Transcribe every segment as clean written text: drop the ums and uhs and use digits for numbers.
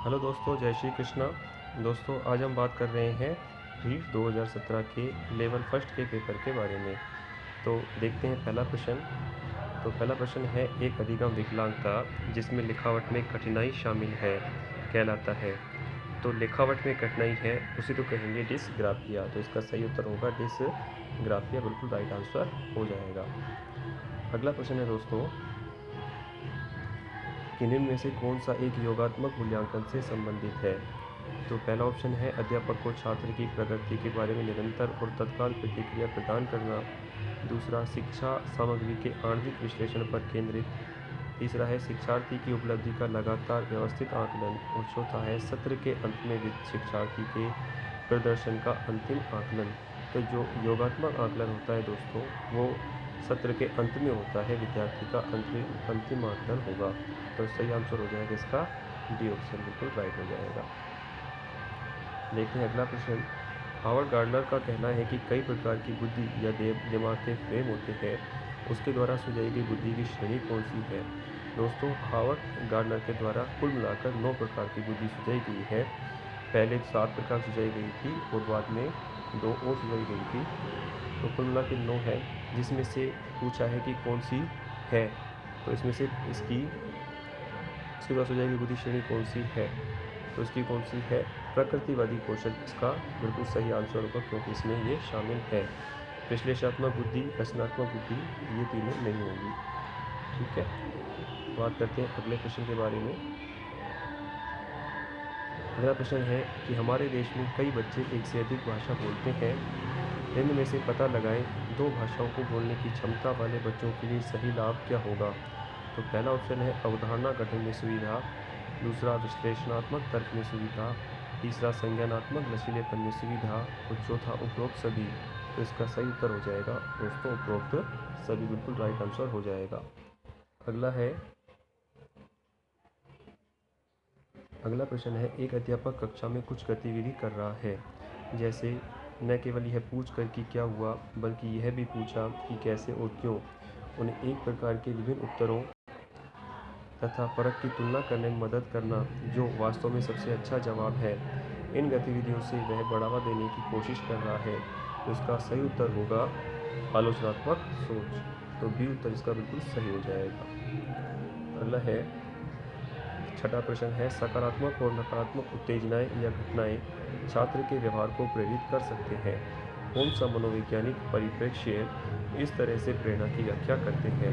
Hello दोस्तों, जय श्री कृष्णा। दोस्तों, आज हम बात कर रहे हैं रीट 2017 के लेवल फर्स्ट के पेपर के बारे में। तो देखते हैं पहला प्रश्न। तो पहला प्रश्न है, एक अधिगम विकलांगता जिसमें लिखावट में कठिनाई शामिल है कहलाता है। तो लिखावट में कठिनाई है उसे तो कहेंगे डिसग्राफिया। तो इसका सही उत्तर होगा डिसग्राफिया, बिल्कुल राइट आंसर हो जाएगा। अगला प्रश्न है दोस्तों, किन्हीं में से कौन सा एक योगात्मक मूल्यांकन से संबंधित है। तो पहला ऑप्शन है, अध्यापक को छात्र की प्रगति के बारे में निरंतर और तत्काल प्रतिक्रिया प्रदान करना। दूसरा, शिक्षा सामग्री के आणविक विश्लेषण पर केंद्रित। तीसरा है, शिक्षार्थी की उपलब्धि का लगातार व्यवस्थित आकलन। और चौथा है, सत्र के अंत में शिक्षार्थी के प्रदर्शन का अंतिम आकलन। तो जो योगात्मक आकलन होता है दोस्तों, वो सत्र के अंत में होता है, विद्यार्थी का अंतिम आकलन होगा। तो सही आंसर हो जाएगा इसका डी ऑप्शन, बिल्कुल राइट हो जाएगा। देखते हैं अगला प्रश्न। हावर्ड गार्डनर का कहना है कि कई प्रकार की बुद्धि या दिमाग के फ्रेम होते हैं, उसके द्वारा सुझाई गई बुद्धि की श्रेणी कौन सी है। दोस्तों, हावर्ड गार्डनर के द्वारा कुल मिलाकर 9 प्रकार की बुद्धि सुझाई गई है। पहले 7 प्रकार सुझाई गई थी और बाद में 2 और सुझाई गई थी। तो कुल मिला के 9 है, जिसमें से पूछा है कि कौन सी है। तो इसमें से इसके द्वारा सुझाई गई बुद्धि श्रेणी कौन सी है। तो इसकी कौन सी है, प्रकृतिवादी कौशल इसका बिल्कुल सही आंसर होगा, क्योंकि इसमें ये शामिल है। विश्लेषणात्मक बुद्धि, रचनात्मक बुद्धि, ये तीनों नहीं होंगी। ठीक है, बात करते हैं अगले प्रश्न के बारे में। अगला प्रश्न है कि हमारे देश में कई बच्चे एक से अधिक भाषा बोलते हैं, इनमें से पता लगाएं 2 भाषाओं को बोलने की क्षमता वाले बच्चों के लिए सही लाभ क्या होगा। तो पहला ऑप्शन है, अवधारणा गठन में सुविधा। दूसरा, विश्लेषणात्मक तर्क में सुविधा। तीसरा, संज्ञानात्मक लचीलेपन में सुविधा। और चौथा, उपरोक्त सभी। तो इसका सही उत्तर हो जाएगा दोस्तों उपरोक्त सभी, बिल्कुल राइट आंसर हो जाएगा। अगला प्रश्न है, एक अध्यापक कक्षा में कुछ गतिविधि कर रहा है, जैसे न केवल यह पूछ कर कि क्या हुआ, बल्कि यह भी पूछा कि कैसे और क्यों। उन्हें एक प्रकार के विभिन्न उत्तरों तथा परख की तुलना करने में मदद करना, जो वास्तव में सबसे अच्छा जवाब है। इन गतिविधियों से वह बढ़ावा देने की कोशिश कर रहा है। तो इसका सही उत्तर होगा आलोचनात्मक सोच। तो बी उत्तर इसका बिल्कुल सही हो जाएगा। अगला है, छठा प्रश्न है, सकारात्मक और नकारात्मक उत्तेजनाएं या घटनाएं छात्र के व्यवहार को प्रेरित कर सकते हैं। कौन सा मनोवैज्ञानिक परिप्रेक्ष्य इस तरह से प्रेरणा की व्याख्या करते हैं।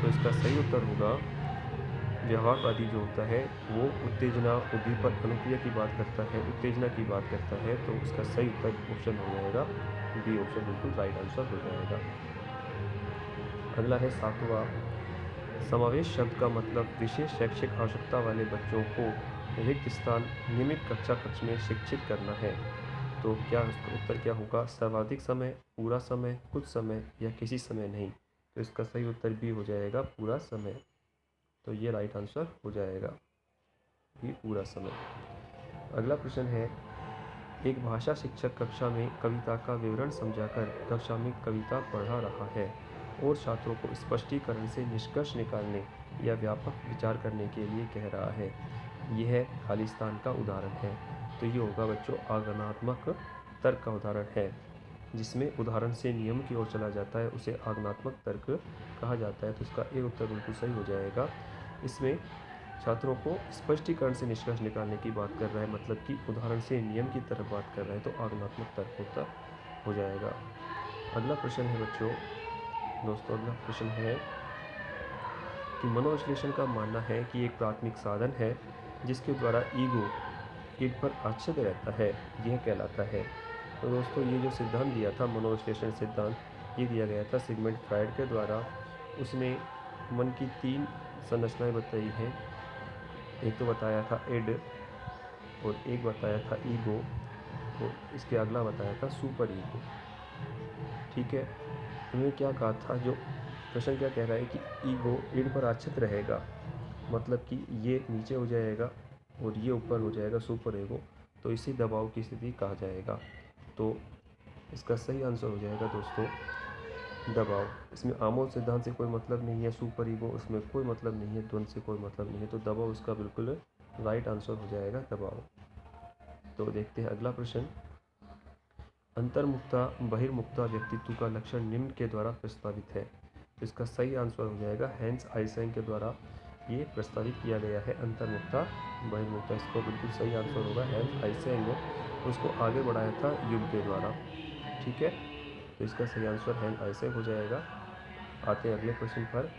तो इसका सही उत्तर होगा, व्यवहारवादी जो होता है वो उत्तेजना, उद्दीपक, अनुक्रिया की बात करता है, उत्तेजना की बात करता है। तो उसका सही उत्तर ऑप्शन हो जाएगा बी ऑप्शन, बिल्कुल राइट आंसर हो जाएगा। अगला है सातवां, समावेश शब्द का मतलब विशेष शैक्षिक आवश्यकता वाले बच्चों को रिक्त स्थान नियमित कक्षा कक्ष में शिक्षित करना है। तो क्या इसका उत्तर क्या होगा, सर्वाधिक समय, पूरा समय, कुछ समय या किसी समय नहीं। तो इसका सही उत्तर भी हो जाएगा पूरा समय। तो ये राइट आंसर हो जाएगा, भी पूरा समय। अगला प्रश्न है, एक भाषा शिक्षक कक्षा में कविता का विवरण समझाकर कक्षा में कविता पढ़ा रहा है और छात्रों को स्पष्टीकरण से निष्कर्ष निकालने या व्यापक विचार करने के लिए कह रहा है। यह खालिस्तान का उदाहरण है। तो ये होगा बच्चों आगमनात्मक तर्क का उदाहरण है, जिसमें उदाहरण से नियम की ओर चला जाता है, उसे आगमनात्मक तर्क कहा जाता है। तो इसका एक उत्तर बिल्कुल सही हो जाएगा। इसमें छात्रों को स्पष्टीकरण से निष्कर्ष निकालने की बात कर रहा है, मतलब कि उदाहरण से नियम की तरफ बात कर रहा है, तो आगमनात्मक तर्क होता हो जाएगा। अगला प्रश्न है बच्चों, दोस्तों अगला प्रश्न है कि मनोविश्लेषण का मानना है कि एक प्राथमिक साधन है जिसके द्वारा ईगो ईड पर आच्छादित रहता है, यह कहलाता है। तो दोस्तों ये जो सिद्धांत दिया था, मनोविश्लेषण सिद्धांत, ये दिया गया था सिगमंड फ्रायड के द्वारा। उसने मन की 3 संरचनाएं बताई हैं। एक तो बताया था इड, और एक बताया था ईगो, और इसके अगला बताया था सुपर ईगो। ठीक है, उन्होंने क्या कहा था, जो प्रश्न क्या कह रहा है कि ईगो ईड पर आश्रित रहेगा, मतलब कि ये नीचे हो जाएगा और ये ऊपर हो जाएगा सुपर ईगो, तो इसे दबाव की स्थिति कहा जाएगा। तो इसका सही आंसर हो जाएगा दोस्तों दबाव। इसमें आमोद सिद्धांत से कोई मतलब नहीं है, सुपर ईगो उसमें कोई मतलब नहीं है, द्वंद्व से कोई मतलब नहीं है, तो दबाव इसका बिल्कुल राइट आंसर हो जाएगा दबाव। तो देखते हैं अगला प्रश्न। अंतर्मुखता बहिर्मुखता व्यक्तित्व का लक्षण निम्न के द्वारा प्रस्तावित है। इसका सही आंसर हो जाएगा हैंस आइसेंग के द्वारा ये प्रस्तावित किया गया है अंतर्मुखता बहिर्मुखता। इसको बिल्कुल सही आंसर होगा हैंस आइसेंग उसको आगे बढ़ाया था युग के द्वारा। ठीक है, तो इसका सही आंसर हैंस आइसेंग हो जाएगा। आते हैं अगले प्रश्न पर।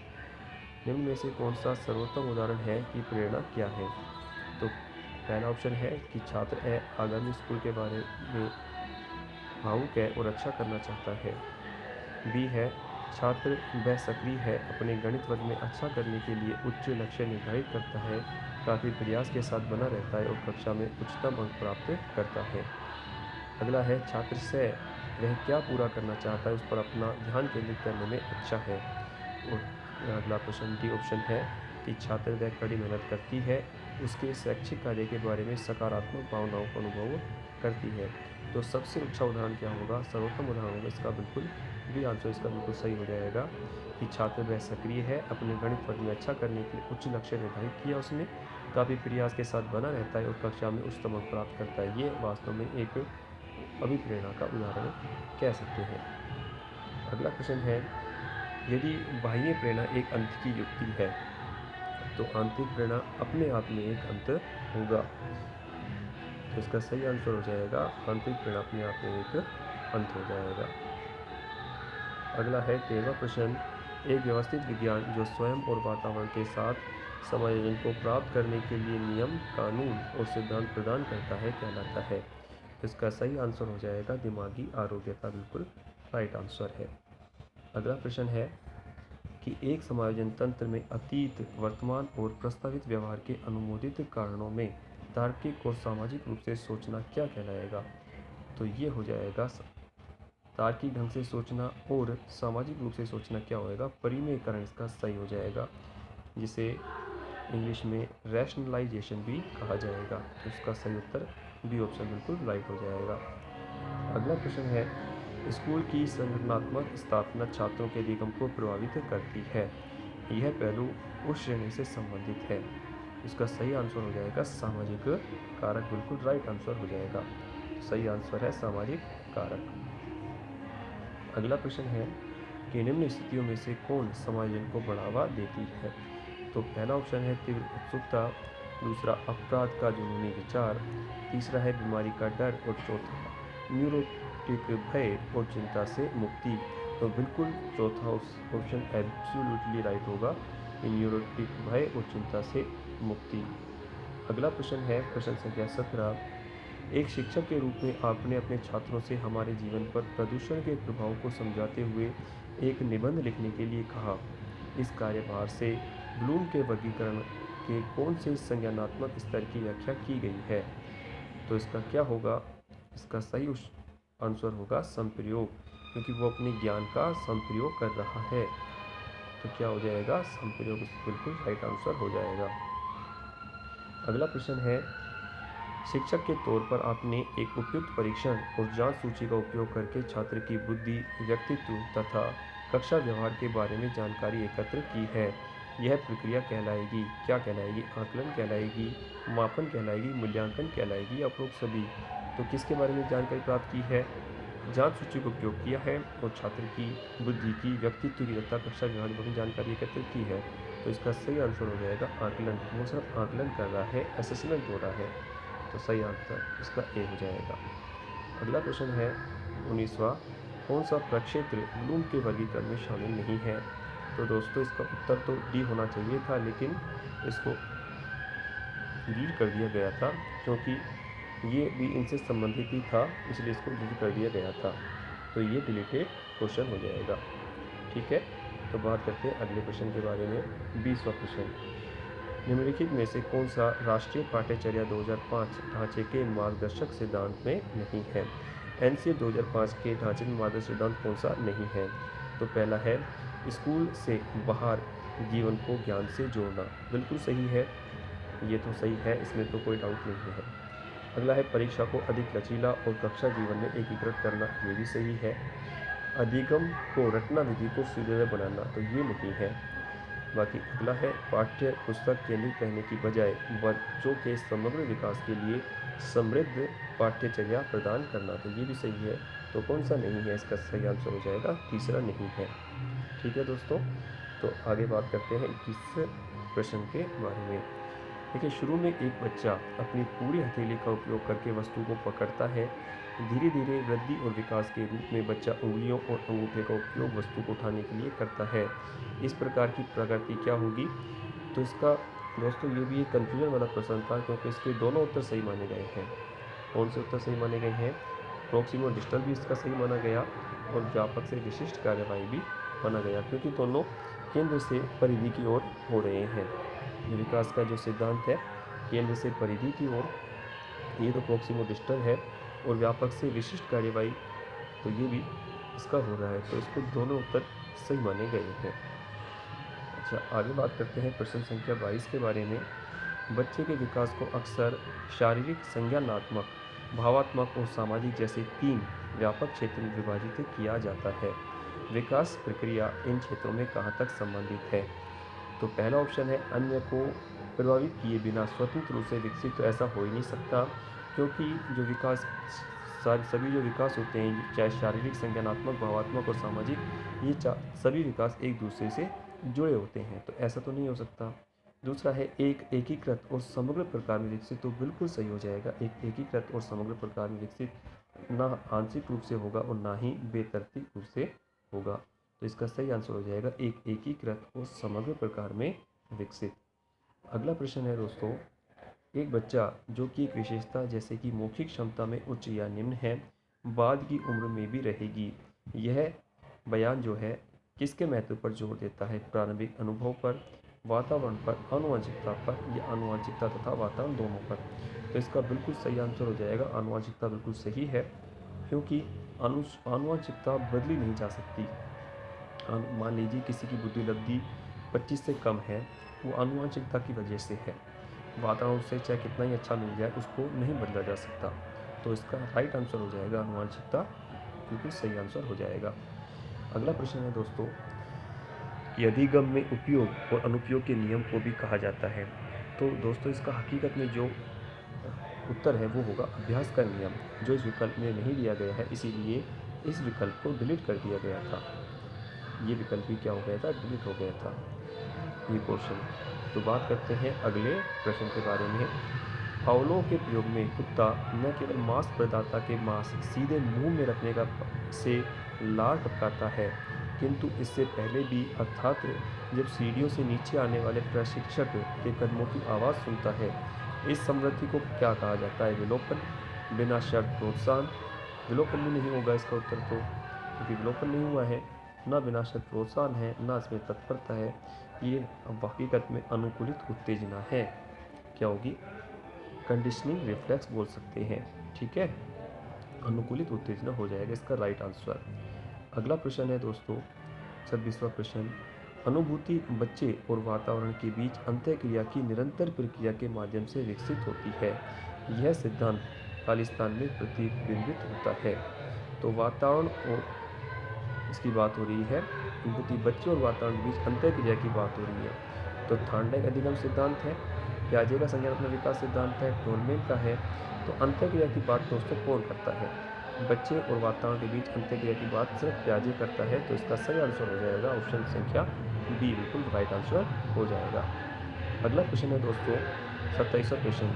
निम्न में से कौन सा सर्वोत्तम उदाहरण है कि प्रेरणा क्या है? तो पहला ऑप्शन है कि छात्र आगामी स्कूल के बारे में भावुक है और अच्छा करना चाहता है। बी है छात्र वह सक्रिय है, अपने गणित वर्ग में अच्छा करने के लिए उच्च लक्ष्य निर्धारित करता है, काफ़ी प्रयास के साथ बना रहता है और कक्षा में उच्चतम अंक प्राप्त करता है। अगला है छात्र से वह क्या पूरा करना चाहता है उस पर अपना ध्यान केंद्रित करने में अच्छा है। और अगला प्रश्न डी ऑप्शन है कि छात्र वह कड़ी मेहनत करती है, उसके शैक्षिक कार्य के बारे में सकारात्मक भावनाओं का अनुभव करती है। तो सबसे अच्छा उदाहरण क्या होगा, सर्वोत्तम उदाहरण होगा इसका बिल्कुल बी आंसर इसका बिल्कुल सही हो जाएगा कि छात्र वह सक्रिय है, अपने गणित वर्ग में अच्छा करने के लिए उच्च लक्ष्य निर्धारित किया उसने, काफ़ी प्रयास के साथ बना रहता है और कक्षा में उच्चतम अंक प्राप्त करता है। ये वास्तव में एक अभिप्रेरणा का उदाहरण कह सकते हैं। अगला प्रश्न है यदि बाह्य प्रेरणा एक अंत की युक्ति है तो आंतरिक प्रेरणा अपने आप में एक अंत होगा। तो इसका सही आंसर हो जाएगा आंतरिक प्रेरणा अपने आप में एक अंत हो जाएगा। अगला है 13वां प्रश्न। एक व्यवस्थित विज्ञान जो स्वयं और वातावरण के साथ समायोजन को प्राप्त करने के लिए नियम, कानून और सिद्धांत प्रदान करता है कहलाता है। इसका सही आंसर हो जाएगा दिमागी आरोग्यता, बिल्कुल राइट आंसर है। अगला प्रश्न है कि एक समायोजन तंत्र में अतीत, वर्तमान और प्रस्तावित व्यवहार के अनुमोदित कारणों में तार्किक और सामाजिक रूप से सोचना क्या कहलाएगा? तो ये हो जाएगा तार्किक ढंग से सोचना और सामाजिक रूप से सोचना क्या होएगा, परिमेयकरण इसका सही हो जाएगा, जिसे इंग्लिश में रैशनलाइजेशन भी कहा जाएगा। तो इसका सही उत्तर बी ऑप्शन बिल्कुल राइट हो जाएगा। अगला प्रश्न है स्कूल की संगठनात्मक स्थापना छात्रों के अधिगम को प्रभावित करती है। यह पहलू उस श्रेणी से संबंधित है। इसका सही आंसर हो जाएगा सामाजिक कारक, बिल्कुल राइट आंसर हो जाएगा। सही आंसर है सामाजिक कारक। अगला प्रश्न है कि निम्न स्थितियों में से कौन समायोजन को बढ़ावा देती है? तो पहला ऑप्शन है तीव्र उत्सुकता, दूसरा अपराध का जुनूनी विचार, तीसरा है बीमारी का डर और चौथा न्यूरोटिक भय और चिंता से मुक्ति। तो बिल्कुल चौथा ऑप्शन एब्सोल्युटली राइट होगा कि न्यूरोटिक भय और चिंता से मुक्ति। अगला प्रश्न है प्रश्न संख्या 17। एक शिक्षक के रूप में आपने अपने छात्रों से हमारे जीवन पर प्रदूषण के प्रभाव को समझाते हुए एक निबंध लिखने के लिए कहा। इस कार्यभार से ब्लूम के वर्गीकरण के कौन से संज्ञानात्मक स्तर की व्याख्या की गई है? तो इसका क्या होगा, इसका सही आंसर होगा संप्रयोग, क्योंकि वो अपने ज्ञान का संप्रयोग कर रहा है। तो क्या हो जाएगा, संप्रयोग बिल्कुल राइट आंसर हो जाएगा। अगला प्रश्न है शिक्षक के तौर पर आपने एक उपयुक्त परीक्षण और जांच सूची का उपयोग करके छात्र की बुद्धि, व्यक्तित्व तथा कक्षा व्यवहार के बारे में जानकारी एकत्र की है। यह प्रक्रिया कहलाएगी, क्या कहलाएगी? आकलन कहलाएगी, मापन कहलाएगी, मूल्यांकन कहलाएगी या उपरोक्त सभी? तो किसके बारे में जानकारी प्राप्त की है? जांच सूची का उपयोग किया है और छात्र की बुद्धि की, व्यक्तित्व की तथा कक्षा व्यवहार के बारे में जानकारी एकत्रित की है। तो इसका सही आंसर हो जाएगा आकलन। वो सिर्फ आकलन कर रहा है, असेसमेंट हो रहा है। तो सही आंसर इसका ए हो जाएगा। अगला प्रश्न है 19वां। कौन सा प्रक्षेत्र ब्लूम के वर्गीकरण में शामिल नहीं है? तो दोस्तों इसका उत्तर तो डी होना चाहिए था, लेकिन इसको डिलीट कर दिया गया था क्योंकि ये भी इनसे संबंधित ही था, इसलिए इसको डिलीट कर दिया गया था। तो ये डिलीटेड क्वेश्चन हो जाएगा। ठीक है, तो बात करते हैं अगले प्रश्न के बारे में। 20वां प्रश्न। निम्नलिखित में से कौन सा राष्ट्रीय पाठ्यचर्या 2005 ढांचे के मार्गदर्शक सिद्धांत में नहीं है? एनसीए 2005 के ढांचे में मार्गदर्शक सिद्धांत कौन सा नहीं है? तो पहला है स्कूल से बाहर जीवन को ज्ञान से जोड़ना, बिल्कुल सही है, ये तो सही है, इसमें तो कोई डाउट नहीं है। अगला है परीक्षा को अधिक लचीला और कक्षा जीवन में एकीकृत करना, ये भी सही है। अधिगम को रटना, विधि को सूर्योदय बनाना, तो ये नहीं है। बाकी अगला है पाठ्य पुस्तक केंद्रित रहने की बजाय बच्चों के समग्र विकास के लिए समृद्ध पाठ्यचर्या प्रदान करना, तो ये भी सही है। तो कौन सा नहीं है, इसका सही आंसर हो जाएगा तीसरा नहीं है। ठीक है दोस्तों, तो आगे बात करते हैं 21 प्रश्न के बारे में। देखिए, शुरू में एक बच्चा अपनी पूरी हथेली का उपयोग करके वस्तु को पकड़ता है। धीरे धीरे वृद्धि और विकास के रूप में बच्चा उंगलियों और अंगूठे का उपयोग वस्तु को उठाने के लिए करता है। इस प्रकार की प्रगति क्या होगी? तो इसका दोस्तों ये भी एक कन्फ्यूजन वाला प्रश्न था, क्योंकि इसके दोनों उत्तर सही माने गए हैं। कौन से उत्तर सही माने गए हैं? प्रोक्सिमो डिस्टल भी इसका सही माना गया और व्यापक से विशिष्ट कार्यवाही भी माना गया, क्योंकि दोनों केंद्र से परिधि की ओर हो रहे हैं। विकास का जो सिद्धांत है केंद्र से परिधि की ओर, ये तो प्रोक्सिमो डिस्टल है, और व्यापक से विशिष्ट कार्यवाही तो ये भी इसका हो रहा है, तो इसको दोनों उत्तर सही माने गए हैं। अच्छा, आगे बात करते हैं प्रश्न संख्या 22 के बारे में। बच्चे के विकास को अक्सर शारीरिक, संज्ञानात्मक, भावात्मक और सामाजिक जैसे 3 व्यापक क्षेत्र में विभाजित किया जाता है। विकास प्रक्रिया इन क्षेत्रों में कहाँ तक संबंधित है? तो पहला ऑप्शन है अन्य को प्रभावित किए बिना स्वतंत्र रूप से विकसित, तो ऐसा हो ही नहीं सकता, क्योंकि जो विकास सभी जो विकास होते हैं, चाहे शारीरिक, संज्ञानात्मक, भावात्मक और सामाजिक, ये सभी विकास एक दूसरे से जुड़े होते हैं, तो ऐसा तो नहीं हो सकता। दूसरा है एक एकीकृत और समग्र प्रकार में विकसित, तो बिल्कुल सही हो जाएगा। एक एकीकृत और समग्र प्रकार में विकसित ना आंशिक रूप से होगा और ना ही बेतरतीब रूप से होगा, तो इसका सही आंसर हो जाएगा एक एकीकृत और समग्र प्रकार में विकसित। अगला प्रश्न है दोस्तों, एक बच्चा जो कि एक विशेषता जैसे कि मौखिक क्षमता में उच्च या निम्न है, बाद की उम्र में भी रहेगी। यह बयान जो है किसके महत्व पर जोर देता है? प्रारंभिक अनुभव पर, वातावरण पर, आनुवंशिकता पर, या आनुवंशिकता तथा वातावरण दोनों पर? तो इसका बिल्कुल सही आंसर हो जाएगा आनुवंशिकता बिल्कुल सही है, क्योंकि आनुवंशिकता बदली नहीं जा सकती। मान लीजिए किसी की बुद्धि लब्धि 25 से कम है, वो आनुवंशिकता की वजह से है। वातावरण से चाहे कितना ही अच्छा मिल जाए, उसको नहीं बदला जा सकता, तो इसका राइट आंसर हो जाएगा आनुवंशिकता, बिल्कुल सही आंसर हो जाएगा। अगला प्रश्न है दोस्तों, अधिगम में उपयोग और अनुपयोग के नियम को भी कहा जाता है। तो दोस्तों इसका हकीकत में जो उत्तर है वो होगा अभ्यास का नियम, जो इस विकल्प में नहीं दिया गया है, इसीलिए इस विकल्प को डिलीट कर दिया गया था। ये विकल्प भी क्या हो गया था? डिलीट हो गया था ये क्वेश्चन। तो बात करते हैं अगले प्रश्न के बारे में। फाउलों के प्रयोग में कुत्ता न केवल मांस प्रदाता के मांस सीधे मुंह में रखने का से लार टपकाता है, किंतु इससे पहले भी, अर्थात जब सीढ़ियों से नीचे आने वाले प्रशिक्षक के कदमों की आवाज़ सुनता है। इस समृद्धि को क्या कहा जाता है? विलोपन, बिना शर्त प्रोत्साहन? विलोपन भी नहीं होगा इसका उत्तर, तो क्योंकि विलोपन नहीं हुआ है, ना बिना शर्त प्रोत्साहन है, ना इसमें तत्परता है। ये हकीकत में अनुकूलित उत्तेजना है। क्या होगी? कंडीशनिंग रिफ्लेक्स बोल सकते हैं। ठीक है, अनुकूलित उत्तेजना हो जाएगा इसका राइट आंसर। अगला प्रश्न है दोस्तों 26वां प्रश्न। अनुभूति बच्चे और वातावरण के बीच अंतःक्रिया की निरंतर प्रक्रिया के माध्यम से विकसित होती है। यह सिद्धांत खालिस्तान में प्रतिबिंबित होता है। तो वातावरण और इसकी बात हो रही है, अनुभूति बच्चे और वातावरण के बीच अंतःक्रिया की बात हो रही है। तो थार्डनेक अधिगम सिद्धांत है, पियाजे का संज्ञानात्मक विकास सिद्धांत है, टोलमेन का है। तो अंतःक्रिया की बात दोस्तों कौन करता है? बच्चे और वातावरण के बीच अंतःक्रिया की बात सिर्फ पियाजे करता है, तो इसका सही आंसर हो जाएगा ऑप्शन संख्या बी, बिल्कुल राइट आंसर हो जाएगा। अगला प्रश्न है दोस्तों 27वां प्रश्न।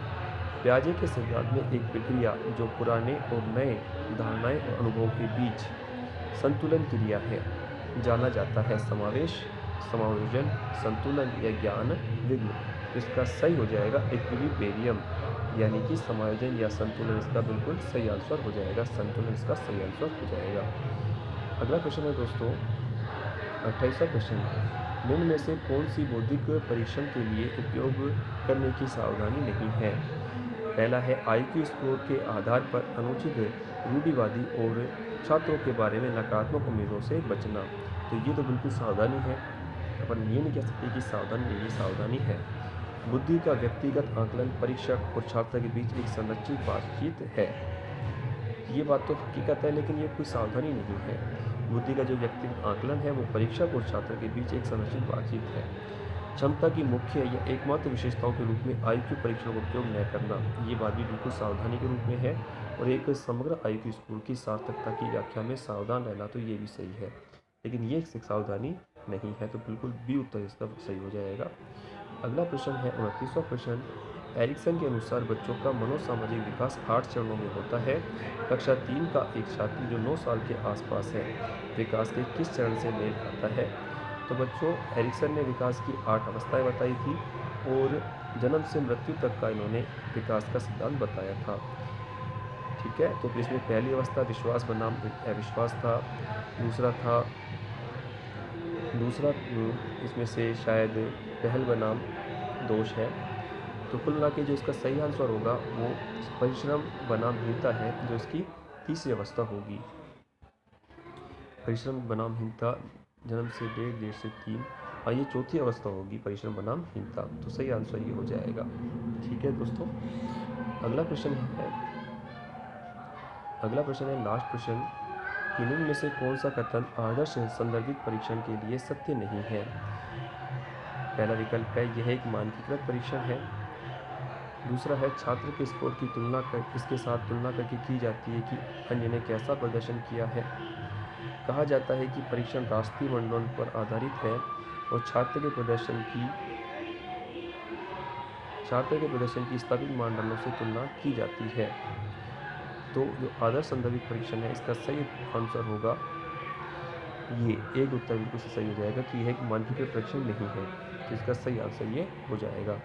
पियाजे के सिद्धांत में एक प्रक्रिया जो पुराने और नए धारणाएं और अनुभवों के बीच संतुलन क्रिया है, जाना जाता है समावेश, समायोजन, संतुलन या ज्ञान विघ्न। इसका सही हो जाएगा इक्विलिब्रियम, यानी कि समायोजन या संतुलन इसका बिल्कुल सही आंसर हो जाएगा। संतुलन इसका सही आंसर हो जाएगा। अगला प्रश्न है दोस्तों 28वां प्रश्न। निम्न में से कौन सी बौद्धिक परीक्षण के लिए उपयोग करने की सावधानी नहीं है? पहला है IQ स्कोर के आधार पर अनुचित रूढ़िवादी और छात्रों के बारे में नकारात्मक उम्मीदों से बचना। तो ये तो बिल्कुल सावधानी है, अपन ये नहीं कह सकते कि सावधानी नहीं, ये सावधानी है। बुद्धि का व्यक्तिगत आकलन परीक्षक और छात्र के बीच एक संरचित बातचीत है। ये बात तो हकीकत है, लेकिन ये कोई सावधानी नहीं है। बुद्धि का जो व्यक्तिगत आकलन है वो परीक्षक और छात्र के बीच एक संरचित बातचीत है। क्षमता की मुख्य या एकमात्र विशेषताओं के रूप में आईक्यू परीक्षण का उपयोग न करना, ये बात भी बिल्कुल सावधानी के रूप में है। और एक समग्र आईक्यू स्कोर की सार्थकता की व्याख्या में सावधान रहना, तो ये भी सही है, लेकिन ये एक सावधानी नहीं है, तो बिल्कुल बी उत्तर इसका सही हो जाएगा। अगला प्रश्न है 29वां प्रश्न। एरिक्सन के अनुसार बच्चों का मनोसामाजिक विकास 8 चरणों में होता है। कक्षा 3 का एक छात्र जो 9 साल के आसपास है, विकास के किस चरण से मेल खाता है? तो बच्चों, एरिक्सन ने विकास की 8 अवस्थाएं बताई थी और जन्म से मृत्यु तक का इन्होंने विकास का सिद्धांत बताया था। ठीक है, तो इसमें पहली अवस्था विश्वास बनाम अविश्वास था। दूसरा इसमें से शायद पहल बनाम दोष है। तो कुल मिला के जो इसका सही आंसर होगा वो परिश्रम बनाम हीनता है, जो इसकी तीसरी अवस्था होगी। परिश्रम बनाम हीनता जन्म से 1.5 से 3, हाँ ये चौथी अवस्था होगी परिश्रम बनाम हीनता, तो सही आंसर ये हो जाएगा। ठीक है दोस्तों, अगला प्रश्न है लास्ट प्रश्न। निम्न में से कौन सा कथन आदर्श संदर्भित परीक्षण के लिए सत्य नहीं है? पहला विकल्प है यह एक मानकीकृत परीक्षण है। दूसरा है छात्र के स्कोर की इसके साथ तुलना करके की जाती है कि अन्य ने कैसा प्रदर्शन किया है। कहा जाता है कि परीक्षण राष्ट्रीय मानदंड पर आधारित है और छात्र के प्रदर्शन की स्थापित मानदंडों से तुलना की जाती है। तो जो आदर्श संदर्भित परीक्षण है, इसका सही आंसर होगा ये, एक उत्तर बिल्कुल सही हो जाएगा कि यह एक मानकीकृत परीक्षण नहीं है, तो इसका सही आंसर ये हो जाएगा।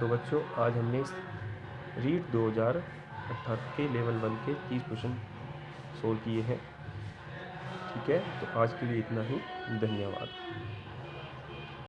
तो बच्चों, आज हमने रीट 2018 के लेवल 1 के 30 क्वेश्चन सोल्व किए हैं। ठीक है, तो आज के लिए इतना ही। धन्यवाद।